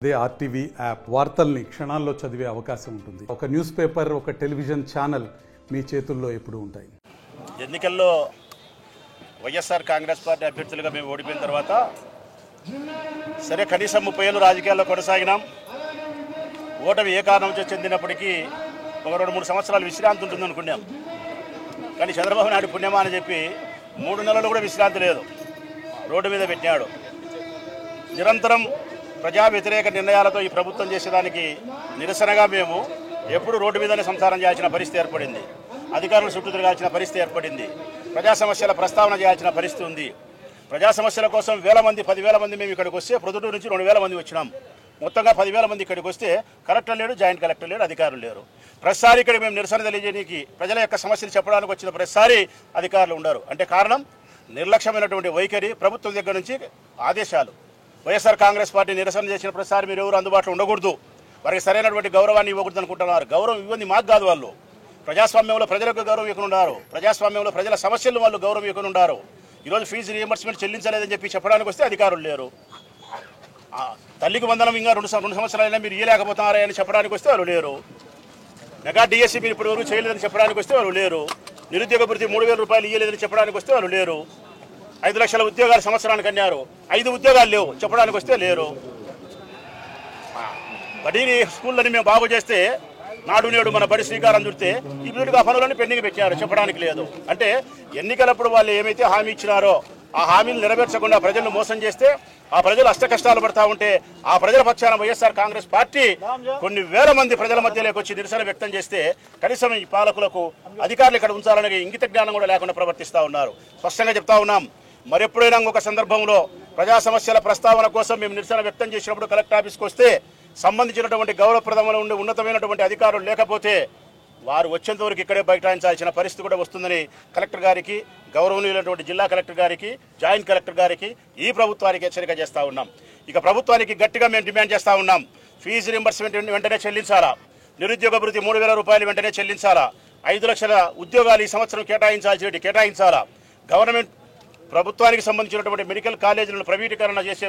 అదే RTV app వార్తల్ని క్షణాల్లో చదివే అవకాశం ఉంటుంది. ఒక న్యూస్ పేపర్, ఒక టెలివిజన్ ఛానల్ మీ చేతుల్లో ఎప్పుడూ ఉంటాయి. ఎన్నికల్లో వైఎస్ఆర్ కాంగ్రెస్ పార్టీ అభ్యర్థులుగా మేము ఓడిపోయిన తర్వాత సరే కనీసం 30 ఏళ్ళు రాజకీయాల్లో కొనసాగినాం. ఓటమి ఏ కారణం చెందినప్పటికీ ఒక 2-3 సంవత్సరాలు విశ్రాంతి ఉంటుంది అనుకున్నాం. కానీ చంద్రబాబు నాయుడు పుణ్యమా అని చెప్పి 3 నెలలు కూడా విశ్రాంతి లేదు, రోడ్డు మీద పెట్టాడు. నిరంతరం ప్రజా వ్యతిరేక నిర్ణయాలతో ఈ ప్రభుత్వం చేసేదానికి నిరసనగా మేము ఎప్పుడు రోడ్డు మీదనే సంసారం చేయాల్సిన పరిస్థితి ఏర్పడింది. అధికారులు చుట్టూ తిరగాల్సిన పరిస్థితి ఏర్పడింది. ప్రజా సమస్యల ప్రస్తావన చేయాల్సిన పరిస్థితి ఉంది. ప్రజా సమస్యల కోసం 10,000 మంది మేము ఇక్కడికి వస్తే ప్రొద్దుటూరు నుంచి 2,000 మంది వచ్చినాం. మొత్తంగా 10,000 మంది ఇక్కడికి వస్తే కలెక్టర్ లేడు, జాయింట్ కలెక్టర్ లేడు, అధికారులు లేరు. ప్రతిసారి ఇక్కడ మేము నిరసన తెలియజేయడానికి ప్రజల యొక్క సమస్యలు చెప్పడానికి వచ్చిన ప్రతిసారి అధికారులు ఉండరు. అంటే కారణం నిర్లక్ష్యమైనటువంటి వైఖరి, ప్రభుత్వం దగ్గర నుంచి ఆదేశాలు. వైఎస్ఆర్ కాంగ్రెస్ పార్టీ నిరసన చేసిన ప్రతిసారి మీరు ఎవరు అందుబాటులో ఉండకూడదు, వారికి సరైనటువంటి గౌరవాన్ని ఇవ్వకూడదు అనుకుంటున్నారు. గౌరవం ఇవ్వండి మాకు కాదు, వాళ్ళు ప్రజాస్వామ్యంలో ప్రజలకు గౌరవం ఇవ్వకుండా ఉన్నారు. ప్రజాస్వామ్యంలో ప్రజల సమస్యలను వాళ్ళు గౌరవం ఇవ్వకుండా ఉన్నారు. ఈరోజు ఫీజు రీఎంబర్స్మెంట్ చెల్లించలేదని చెప్పి చెప్పడానికి వస్తే అధికారులు లేరు. తల్లికి వందనం ఇంకా 2 సంవత్సరాలైనా మీరు ఇవ్వలేకపోతున్నారా అని చెప్పడానికి వస్తే వాళ్ళు లేరు. మెగా డిఎస్సీ మీరు ఇప్పుడు వరకు చేయలేదని చెప్పడానికి వస్తే వాళ్ళు లేరు. నిరుద్యోగ భృతి 3,000 రూపాయలు ఇవ్వలేదని చెప్పడానికి వస్తే వాళ్ళు లేరు. 5 లక్షల ఉద్యోగాలు సంవత్సరానికి అన్నారు, 5 ఉద్యోగాలు లేవు చెప్పడానికి వస్తే లేరు. బడిని స్కూళ్ళని మేము బాగు చేస్తే నాడు నేడు మన బడి శ్రీకారం చుడితే ఈ వీటికి ఆ పనులను పెండింగ్ పెట్టారు, చెప్పడానికి లేదు. అంటే ఎన్నికలప్పుడు వాళ్ళు ఏమైతే హామీ ఇచ్చినారో ఆ హామీలు నెరవేర్చకుండా ప్రజలను మోసం చేస్తే ఆ ప్రజలు అష్ట కష్టాలు పడతా ఉంటే ఆ ప్రజల పక్షాన వైఎస్ఆర్ కాంగ్రెస్ పార్టీ కొన్ని వేల మంది ప్రజల మధ్యలోకి వచ్చి నిరసన వ్యక్తం చేస్తే కనీసం ఈ పాలకులకు అధికారులు ఇక్కడ ఉంచాలనే ఇంగిత జ్ఞానం కూడా లేకుండా ప్రవర్తిస్తూ ఉన్నారు. స్పష్టంగా చెప్తా ఉన్నాం. మరెప్పుడైనా ఒక సందర్భంలో ప్రజా సమస్యల ప్రస్తావన కోసం మేము నిరసన వ్యక్తం చేసినప్పుడు కలెక్టర్ ఆఫీస్కి వస్తే సంబంధించినటువంటి గౌరవప్రదమైన ఉండే ఉన్నతమైనటువంటి అధికారులు లేకపోతే వారు వచ్చేంత వరకు ఇక్కడే బైఠాయించాల్సిన పరిస్థితి కూడా వస్తుందని కలెక్టర్ గారికి, గౌరవనీయులైనటువంటి జిల్లా కలెక్టర్ గారికి, జాయింట్ కలెక్టర్ గారికి, ఈ ప్రభుత్వానికి హెచ్చరిక చేస్తూ ఉన్నాం. ఇక ప్రభుత్వానికి గట్టిగా మేము డిమాండ్ చేస్తూ ఉన్నాం. ఫీజు రింబర్స్మెంట్ వెంటనే చెల్లించాలా, నిరుద్యోగ భృతి 3,000 రూపాయలు వెంటనే చెల్లించాలా, 5 లక్షల ఉద్యోగాలు ఈ సంవత్సరం కేటాయించాలా, గవర్నమెంట్ ప్రభుత్వానికి సంబంధించినటువంటి మెడికల్ కాలేజీలను ప్రైవేటీకరణ చేసే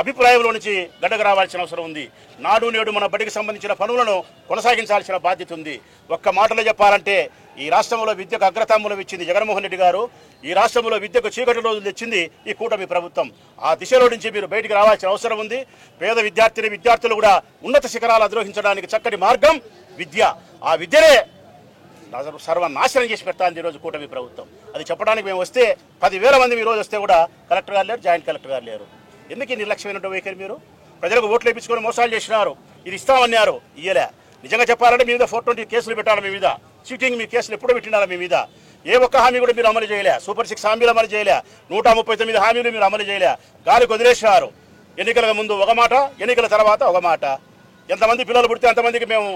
అభిప్రాయంలో నుంచి గడ్డకు రావాల్సిన అవసరం ఉంది. నాడు నేడు మన బడికి సంబంధించిన పనులను కొనసాగించాల్సిన బాధ్యత ఉంది. ఒక్క మాటలో చెప్పాలంటే ఈ రాష్ట్రంలో విద్యకు అగ్రతాంబూలం ఇచ్చింది జగన్మోహన్ రెడ్డి గారు. ఈ రాష్ట్రంలో విద్యకు చీకటి రోజులు తెచ్చింది ఈ కూటమి ప్రభుత్వం. ఆ దిశలో నుంచి మీరు బయటికి రావాల్సిన అవసరం ఉంది. పేద విద్యార్థులు కూడా ఉన్నత శిఖరాలు అధిరోహించడానికి చక్కటి మార్గం విద్య. ఆ విద్యనే సర్వనాశనం చేసి పెట్టాలని ఈరోజు కూటమి ప్రభుత్వం. అది చెప్పడానికి మేము వస్తే 10,000 మంది ఈరోజు వస్తే కూడా కలెక్టర్ గారు లేరు, జాయింట్ కలెక్టర్ గారు లేరు. ఎందుకు ఈ నిర్లక్ష్యమైనటువంటి వైఖరి? మీరు ప్రజలకు ఓట్లు వేయించుకొని మోసాలు చేసినారు. ఇది ఇస్తామన్నారు, ఇయ్యలే. నిజంగా చెప్పాలంటే మీ మీద 420 కేసులు పెట్టాలి, మీ మీద చీటింగ్ మీ కేసులు ఎప్పుడూ పెట్టినారా? మీ మీద ఏ ఒక్క హామీ కూడా మీరు అమలు చేయలే. సూపర్ 6 హామీలు అమలు చేయలే, 139 హామీలు మీరు అమలు చేయలే. గాలికి వదిలేసినారు. ఎన్నికల ముందు ఒక మాట, ఎన్నికల తర్వాత ఒక మాట. ఎంతమంది పిల్లలు పుడితే అంతమందికి మేము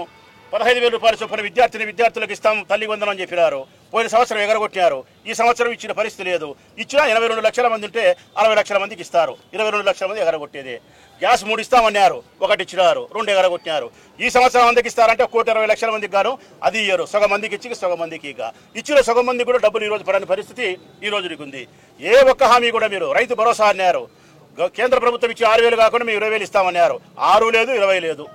15,000 రూపాయల చొప్పున విద్యార్థులకు ఇస్తాము, తల్లి వందనం అని చెప్పినారు. పోయిన సంవత్సరం ఎగరగొట్టినారు. ఈ సంవత్సరం ఇచ్చిన పరిస్థితి లేదు. ఇచ్చినా 82 లక్షల మంది ఉంటే 60 లక్షల మందికి ఇస్తారు. 22 లక్షల మంది ఎగరగొట్టేది. గ్యాస్ 3 ఇస్తామన్నారు, 1 ఇచ్చినారు, 2 ఎగరగొట్టినారు. ఈ సంవత్సరం మందికి ఇస్తారంటే 1,20,00,000 మందికి గాను అది ఇయ్యరు. సగం మందికి ఇచ్చి సగం మందికి ఇక ఇచ్చిన సగం మందికి కూడా డబ్బులు ఈరోజు పడని పరిస్థితి ఈ రోజుకి ఉంది. ఏ ఒక్క హామీ కూడా మీరు రైతు భరోసా అన్నారు, కేంద్ర ప్రభుత్వం ఇచ్చి 6,000 కాకుండా మేము 20,000 ఇస్తామన్నారు. 6 లేదు, 20 లేదు,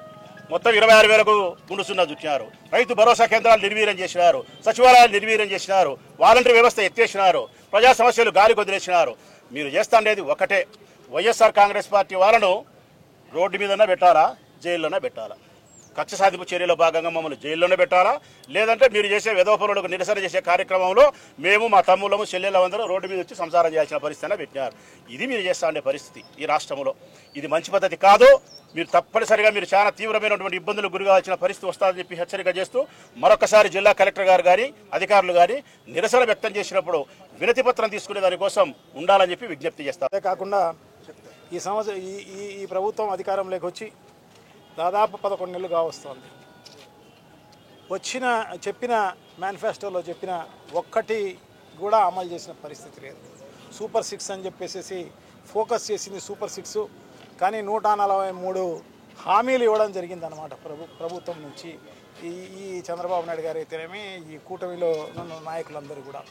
మొత్తం 26,000కు గుండుసున్నా చుట్టినారు. రైతు భరోసా కేంద్రాలు నిర్వీర్యం చేసినారు, సచివాలయాలు నిర్వీర్యం చేసినారు, వాలంటరీ వ్యవస్థ ఎత్తేసినారు, ప్రజా సమస్యలు గాలికి వదిలేసినారు. మీరు చేస్తాండేది ఒకటే, వైఎస్ఆర్ కాంగ్రెస్ పార్టీ వాళ్ళను రోడ్డు మీదనే పెట్టాలా, జైల్లోనే పెట్టాలా. కక్ష సాధింపు చర్యలో భాగంగా మమ్మల్ని జైల్లోనే పెట్టాలా, లేదంటే మీరు చేసే వెధోపనులకు నిరసన చేసే కార్యక్రమంలో మేము మా తమ్ముళ్ళము చెల్లెళ్ళందరూ రోడ్డు మీద వచ్చి సంసారం చేయాల్సిన పరిస్థితి పెట్టినారు. ఇది మీరు చేస్తా ఉండే పరిస్థితి ఈ రాష్ట్రంలో. ఇది మంచి పద్ధతి కాదు. మీరు తప్పనిసరిగా మీరు చాలా తీవ్రమైనటువంటి ఇబ్బందులు గురికావాల్సిన పరిస్థితి వస్తుందని చెప్పి హెచ్చరిక చేస్తూ మరొకసారి జిల్లా కలెక్టర్ గారు కానీ అధికారులు కానీ నిరసన వ్యక్తం చేసినప్పుడు వినతి పత్రం తీసుకునే దానికోసం ఉండాలని చెప్పి విజ్ఞప్తి చేస్తారు. అదే కాకుండా ఈ సంవత్సరం ఈ ప్రభుత్వం అధికారంలోకి వచ్చి దాదాపు 11 నెలలు కావస్తుంది. చెప్పిన మేనిఫెస్టోలో చెప్పిన ఒక్కటి కూడా అమలు చేసిన పరిస్థితి లేదు. సూపర్ 6 అని చెప్పేసి ఫోకస్ చేసింది సూపర్ 6, కానీ 143 హామీలు ఇవ్వడం జరిగిందన్నమాట ప్రభుత్వం నుంచి. ఈ చంద్రబాబు నాయుడు గారు అయితేనేమి, ఈ కూటమిలో ఉన్న నాయకులందరూ కూడా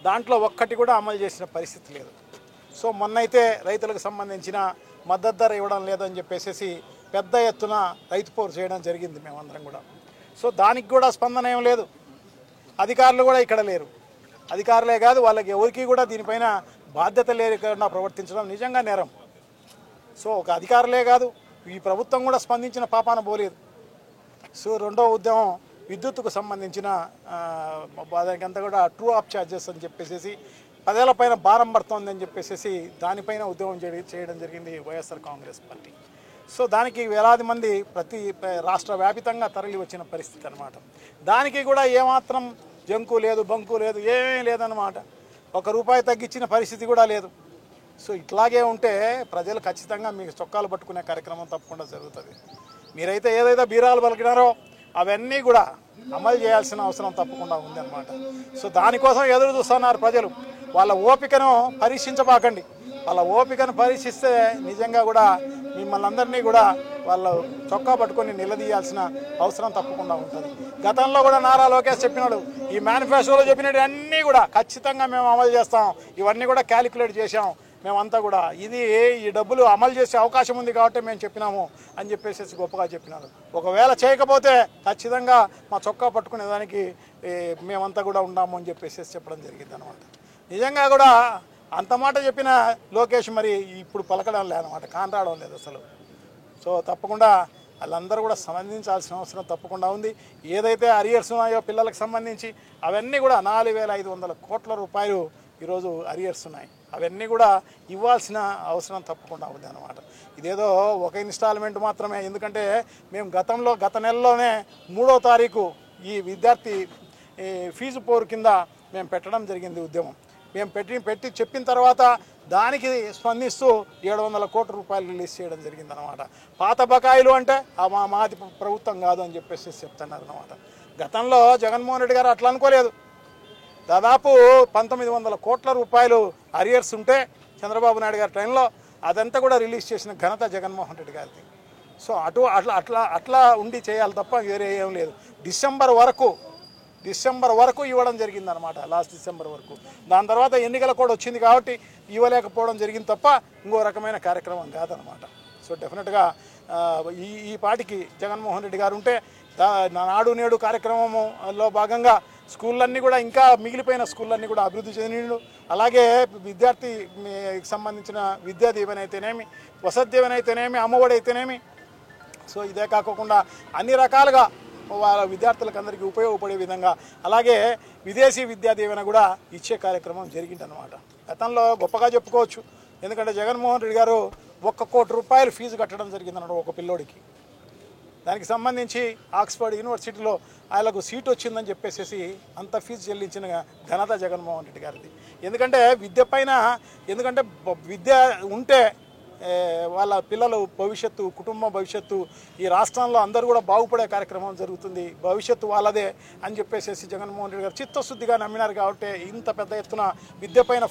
దాంట్లో ఒక్కటి కూడా అమలు చేసిన పరిస్థితి లేదు. సో మొన్నైతే రైతులకు సంబంధించిన మద్దతు ధర ఇవ్వడం లేదని చెప్పేసి పెద్ద ఎత్తున రైతు పోరు చేయడం జరిగింది మేమందరం కూడా. సో దానికి కూడా స్పందన ఏం లేదు. అధికారులు కూడా ఇక్కడ లేరు. అధికారులే కాదు, వాళ్ళకి ఎవరికి కూడా దీనిపైన బాధ్యత లేకుండా ప్రవర్తించడం నిజంగా నేరం. సో ఒక అధికారులే కాదు, ఈ ప్రభుత్వం కూడా స్పందించిన పాపాన పోలేదు. సో రెండో ఉద్యమం విద్యుత్తుకు సంబంధించిన దానికంతా కూడా ట్రూ ఆఫ్ ఛార్జెస్ అని చెప్పేసి 10 ఏళ్ల పైన భారం పడుతోందని చెప్పేసి దానిపైన ఉద్యమం చేయడం జరిగింది వైఎస్ఆర్ కాంగ్రెస్ పార్టీ. సో దానికి వేలాది మంది ప్రతి రాష్ట్ర వ్యాపితంగా తరలి వచ్చిన పరిస్థితి అన్నమాట. దానికి కూడా ఏమాత్రం జంకు లేదు, బంకు లేదు, ఏమీ లేదన్నమాట. ₹1 తగ్గించిన పరిస్థితి కూడా లేదు. సో ఇట్లాగే ఉంటే ప్రజలు ఖచ్చితంగా మీకు చొక్కాలు పట్టుకునే కార్యక్రమం తప్పకుండా జరుగుతుంది. మీరైతే ఏదైతే బీరాలు పలికినారో అవన్నీ కూడా అమలు చేయాల్సిన అవసరం తప్పకుండా ఉందన్నమాట. సో దానికోసం ఎదురు చూస్తున్నారు ప్రజలు. వాళ్ళ ఓపికను పరీక్షించబాకండి. వాళ్ళ ఓపికను పరీక్షిస్తే నిజంగా కూడా మిమ్మల్ని అందరినీ కూడా వాళ్ళు చొక్కా పట్టుకొని నిలదీయాల్సిన అవసరం తప్పకుండా ఉంటుంది. గతంలో కూడా నారా లోకేష్ చెప్పినాడు, ఈ మేనిఫెస్టోలో చెప్పినట్టు అన్నీ కూడా ఖచ్చితంగా మేము అమలు చేస్తాం, ఇవన్నీ కూడా క్యాలిక్యులేట్ చేసాం మేమంతా కూడా, ఇది ఈ డబ్బులు అమలు చేసే అవకాశం ఉంది కాబట్టి మేము చెప్పినాము అని చెప్పేసి గొప్పగా చెప్పినాడు. ఒకవేళ చేయకపోతే ఖచ్చితంగా మా చొక్కా పట్టుకునే దానికి మేమంతా కూడా ఉన్నాము అని చెప్పేసి చెప్పడం జరిగింది అనమాట. నిజంగా కూడా అంత మాట చెప్పిన లోకేష్ మరి ఇప్పుడు పలకడం లేదన్నమాట, కానరావడం లేదు అసలు. సో తప్పకుండా వాళ్ళందరూ కూడా స్పందించాల్సిన అవసరం తప్పకుండా ఉంది. ఏదైతే అరియర్స్ ఉన్నాయో పిల్లలకు సంబంధించి అవన్నీ కూడా 4,500 కోట్ల రూపాయలు ఈరోజు అరియర్స్ ఉన్నాయి. అవన్నీ కూడా ఇవ్వాల్సిన అవసరం తప్పకుండా ఉంది అన్నమాట. ఇదేదో ఒక ఇన్స్టాల్మెంట్ మాత్రమే. ఎందుకంటే మేము గత నెలలోనే 3వ తారీఖు ఈ విద్యార్థి ఫీజు పోరు కింద మేము పెట్టడం జరిగింది ఉద్యమం. మేము పెట్టి చెప్పిన తర్వాత దానికి స్పందిస్తూ 700 కోట్ల రూపాయలు రిలీజ్ చేయడం జరిగిందనమాట. పాత బకాయిలు అంటే మాది ప్రభుత్వం కాదు అని చెప్పేసి చెప్తున్నారు అనమాట. గతంలో జగన్మోహన్ రెడ్డి గారు అట్లా అనుకోలేదు. దాదాపు 1900 కోట్ల రూపాయలు అరియర్స్ ఉంటే చంద్రబాబు నాయుడు గారి టైంలో అదంతా కూడా రిలీజ్ చేసిన ఘనత జగన్మోహన్ రెడ్డి గారిది. సో అట్లా ఉండి చేయాలి తప్ప వేరే ఏం లేదు. డిసెంబర్ వరకు ఇవ్వడం జరిగిందనమాట, లాస్ట్ డిసెంబర్ వరకు. దాని తర్వాత ఎన్నికల కూడా వచ్చింది కాబట్టి ఇవ్వలేకపోవడం జరిగింది తప్ప ఇంకో రకమైన కార్యక్రమం కాదనమాట. సో డెఫినెట్గా ఈ పాటికి జగన్మోహన్ రెడ్డి గారు ఉంటే నాడు నేడు కార్యక్రమంలో భాగంగా స్కూళ్ళన్నీ కూడా ఇంకా మిగిలిపోయిన స్కూళ్ళన్నీ కూడా అభివృద్ధి చెందిండు. అలాగే విద్యార్థికి సంబంధించిన విద్యా దీవెన అయితేనేమి, వసతి దీవెన అయితేనేమి, అమ్మఒడి అయితేనేమి, సో ఇదే కాకుండా అన్ని రకాలుగా వాళ్ళ విద్యార్థులకు అందరికీ ఉపయోగపడే విధంగా అలాగే విదేశీ విద్యా దీవెన కూడా ఇచ్చే కార్యక్రమం జరిగిందనమాట. గతంలో గొప్పగా చెప్పుకోవచ్చు. ఎందుకంటే జగన్మోహన్ రెడ్డి గారు ₹1 కోటి ఫీజు కట్టడం జరిగిందన్నాడు ఒక పిల్లోడికి. దానికి సంబంధించి ఆక్స్ఫర్డ్ యూనివర్సిటీలో ఆయనకు సీట్ వచ్చిందని చెప్పేసి అంత ఫీజు చెల్లించిన ఘనత జగన్మోహన్ రెడ్డి గారిది. ఎందుకంటే ఎందుకంటే విద్య ఉంటే వాళ్ళ పిల్లల భవిష్యత్తు, కుటుంబ భవిష్యత్తు, ఈ రాష్ట్రంలో అందరూ కూడా బాగుపడే కార్యక్రమం జరుగుతుంది, భవిష్యత్తు వాళ్ళదే అని చెప్పేసి జగన్మోహన్ రెడ్డి గారు చిత్తశుద్ధిగా నమ్మినారు. కాబట్టి ఇంత పెద్ద ఎత్తున విద్యపైన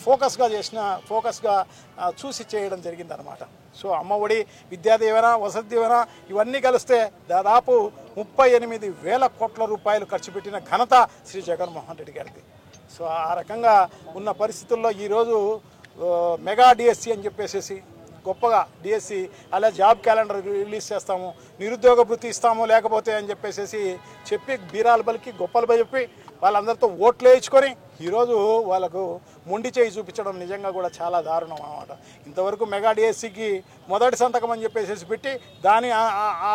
ఫోకస్గా చూసి చేయడం జరిగిందనమాట. సో అమ్మఒడి, విద్యా దీవెన, వసతి దీవెన ఇవన్నీ కలిస్తే దాదాపు 38,000 కోట్ల రూపాయలు ఖర్చు పెట్టిన ఘనత శ్రీ జగన్మోహన్ రెడ్డి గారిది. సో ఆ రకంగా ఉన్న పరిస్థితుల్లో ఈరోజు మెగా డిఎస్సి అని చెప్పేసి గొప్పగా డిఎస్సి అలా జాబ్ క్యాలెండర్ రిలీజ్ చేస్తాము, నిరుద్యోగ భృతి ఇస్తాము లేకపోతే అని చెప్పి బీరాలు బలికి గొప్పలు చెప్పి వాళ్ళందరితో ఓట్లు వేయించుకొని ఈరోజు వాళ్ళకు మొండి చేయి చూపించడం నిజంగా కూడా చాలా దారుణం అన్నమాట. ఇంతవరకు మెగా డిఎస్సికి మొదటి సంతకం అని చెప్పేసి పెట్టి దాని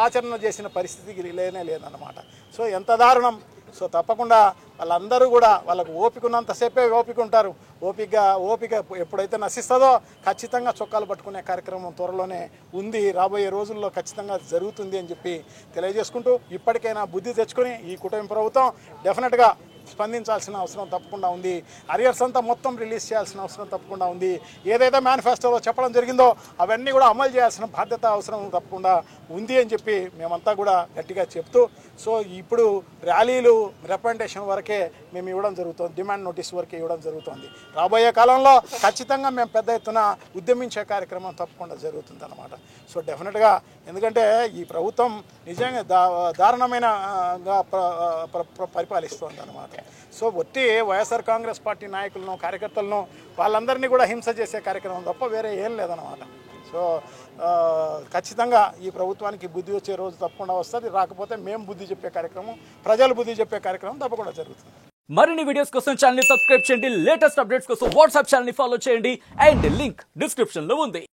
ఆచరణ చేసిన పరిస్థితికి లేదన్నమాట. సో ఎంత దారుణం. సో తప్పకుండా వాళ్ళందరూ కూడా వాళ్ళకు ఓపిక ఉన్నంతసేపే ఓపిక ఉంటారు. ఓపిక ఎప్పుడైతే నశిస్తుందో ఖచ్చితంగా చొక్కాలు పట్టుకునే కార్యక్రమం త్వరలోనే ఉంది, రాబోయే రోజుల్లో ఖచ్చితంగా జరుగుతుంది అని చెప్పి తెలియజేసుకుంటూ ఇప్పటికైనా బుద్ధి తెచ్చుకొని ఈ కూటమి ప్రభుత్వం డెఫినెట్గా స్పందించాల్సిన అవసరం తప్పకుండా ఉంది. అరియర్స్ అంతా మొత్తం రిలీజ్ చేయాల్సిన అవసరం తప్పకుండా ఉంది. ఏదైతే మేనిఫెస్టోలో చెప్పడం జరిగిందో అవన్నీ కూడా అమలు చేయాల్సిన బాధ్యత అవసరం తప్పకుండా ఉంది అని చెప్పి మేమంతా కూడా గట్టిగా చెప్తూ, సో ఇప్పుడు ర్యాలీలు రిప్రజెంటేషన్ వరకే మేము ఇవ్వడం జరుగుతుంది, డిమాండ్ నోటీస్ వరకే ఇవ్వడం జరుగుతుంది. రాబోయే కాలంలో ఖచ్చితంగా మేము పెద్ద ఎత్తున ఉద్యమించే కార్యక్రమం తప్పకుండా జరుగుతుంది అన్నమాట. సో డెఫినెట్గా ఎందుకంటే ఈ ప్రభుత్వం నిజంగా దారుణమైన పరిపాలిస్తుంది అన్నమాట. సో ఒట్టి వైఎస్ఆర్ కాంగ్రెస్ పార్టీ నాయకులను, కార్యకర్తలను వాళ్ళందరినీ కూడా హింస చేసే కార్యక్రమం తప్ప వేరే ఏం లేదన్నమాట. సో ఖచ్చితంగా ఈ ప్రభుత్వానికి బుద్ధి వచ్చే రోజు తప్పకుండా వస్తుంది. రాకపోతే మేము బుద్ధి చెప్పే కార్యక్రమం, ప్రజలు బుద్ధి చెప్పే కార్యక్రమం తప్పకుండా జరుగుతుంది. మరిన్ని వీడియోస్ కోసం ఛానల్ ని సబ్స్క్రైబ్ చేయండి. లేటెస్ట్ అప్డేట్స్ కోసం వాట్సాప్ ఛానల్ ని ఫాలో చేయండి. అండ్ లింక్ డిస్క్రిప్షన్ లో ఉంది.